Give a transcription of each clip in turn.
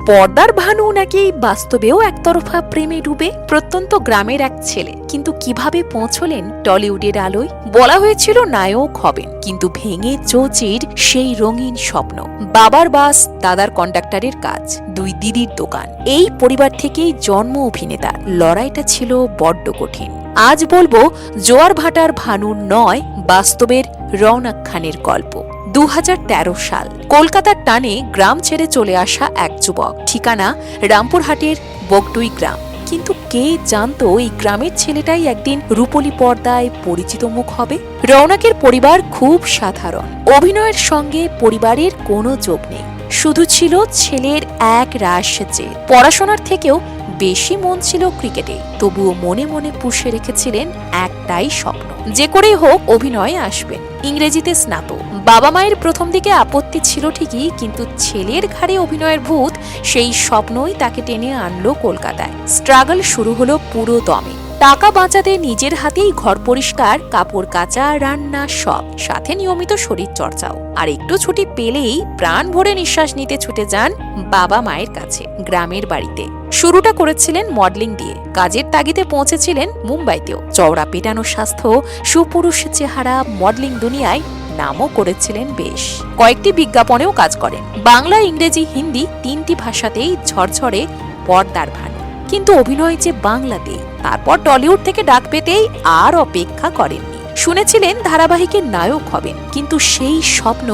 পর্দার ভানু নাকি বাস্তবেও একতরফা প্রেমে ডুবে? প্রত্যন্ত গ্রামের এক ছেলে, কিন্তু কিভাবে পৌঁছলেন টলিউডের আলোয়? বলা হয়েছিল নায়ক হবেন, কিন্তু ভেঙে চৌচির সেই রঙিন স্বপ্ন। বাবার বাস, দাদার কন্ডাক্টরের কাজ, দুই দিদির দোকান। এই পরিবার থেকেই জন্ম অভিনেতার। লড়াইটা ছিল বড্ড কঠিন। আজ বলবো জোয়ার ভাটার ভানু নয়, বাস্তবের রওনক খানের গল্প। 2013 সাল, কলকাতার টানে গ্রাম ছেড়ে চলে আসা এক যুবক। ঠিকানা রামপুরহাটের বগটুই গ্রাম। কিন্তু কে জানতো এই গ্রামের ছেলেটাই একদিন রূপলী পর্দায় পরিচিত মুখ হবে। রওনকের পরিবার খুব সাধারণ। অভিনয়ের সঙ্গে পরিবারের কোনো যোগ নেই, শুধু ছিল ছেলের এক রাশ জেদ। পড়াশোনার থেকেও বেশি মন ছিল ক্রিকেটে। তবুও মনে মনে পুষে রেখেছিলেন একটাই স্বপ্ন, যে করেই হোক অভিনয়ে আসবেন। ইংরেজিতে স্নাতক। বাবা মায়ের প্রথম দিকে আপত্তি ছিল ঠিকই, কিন্তু ছেলের ঘাড়ে অভিনয়ের ভূত, সেই স্বপ্নই তাকে টেনে আনলো কলকাতায়। স্ট্রাগল শুরু হলো পুরো দমে। টাকা বাঁচাতে নিজের হাতেই ঘর পরিষ্কার, কাপড় কাচা, রান্না সব, সাথে নিয়মিত শরীর চর্চাও। আর একটু ছুটি পেলেই প্রাণ ভরে নিঃশ্বাস নিতে ছুটে যান বাবা মায়ের কাছে, গ্রামের বাড়িতে। শুরুটা করেছিলেন মডেলিং দিয়ে। কাজের তাগিদে পৌঁছেছিলেন মুম্বাইতেও। চওড়া পেটানো স্বাস্থ্য, সুপুরুষ চেহারা, মডেলিং দুনিয়ায় নামও করেছিলেন বেশ। কয়েকটি বিজ্ঞাপনেও কাজ করেন। বাংলা, ইংরেজি, হিন্দি 3টি ভাষাতেই ঝরঝরে পর্দার ভানু। কিন্তু অভিনয় যে বাংলাতেই। তারপর টলিউড থেকে ডাক পেতেই আর অপেক্ষা করেননি। শুনেছিলেন ধারাবাহিকের নায়ক হবেন, কিন্তু সেই স্বপ্ন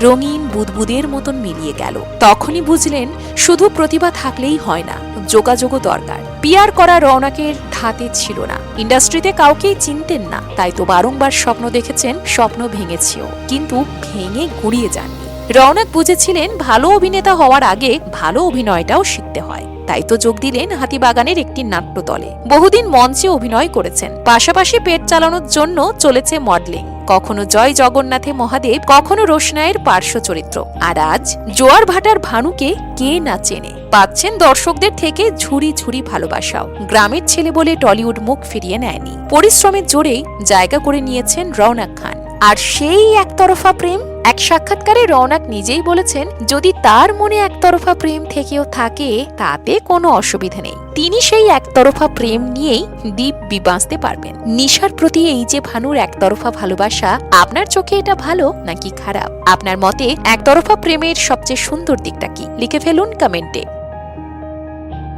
রঙিন বুদবুদের মতন মিলিয়ে গেল। তখনই বুঝলেন শুধু প্রতিভা থাকলেই হয় না, যোগাযোগও দরকার। পিআর করা রওনকের ধাতে ছিল না। ইন্ডাস্ট্রিতে কাউকেই চিনতেন না। তাই তো বারংবার স্বপ্ন দেখেছেন, স্বপ্ন ভেঙেছেও, কিন্তু ভেঙে গুড়িয়ে যাননি। রওনক বুঝেছিলেন ভালো অভিনেতা হওয়ার আগে ভালো অভিনয়টাও শিখতে হয়। তাই তো যোগ দিলেন হাতিবাগানের একটি নাট্য দলে। বহুদিন মঞ্চে অভিনয় করেছেন, পাশাপাশি পেট চালানোর জন্য চলেছে মডেলিং। কখনো জয় জগন্নাথে মহাদেব, কখনো রোশনাইয়ের পার্শ্ব চরিত্র। আর আজ জোয়ার ভাটার ভানুকে কে না চেনে। পাচ্ছেন দর্শকদের থেকে ঝুড়ি ঝুড়ি ভালোবাসাও। গ্রামের ছেলে বলে টলিউড মুখ ফিরিয়ে নেয়নি। পরিশ্রমের জোরেই জায়গা করে নিয়েছেন রওনক খান। আর সেই একতরফা প্রেম, এক সাক্ষাৎকারে রওনক নিজেই বলেছেন, যদি তার মনে একতরফা প্রেম থেকেও থাকে তাতে কোনো অসুবিধা নেই। তিনি সেই একতরফা প্রেম নিয়েই দিব্যি বাঁচতে পারবেন। নিশার প্রতি এই যে ভানুর একতরফা ভালোবাসা, আপনার চোখে এটা ভালো নাকি খারাপ? আপনার মতে একতরফা প্রেমের সবচেয়ে সুন্দর দিকটা কি? লিখে ফেলুন কমেন্টে।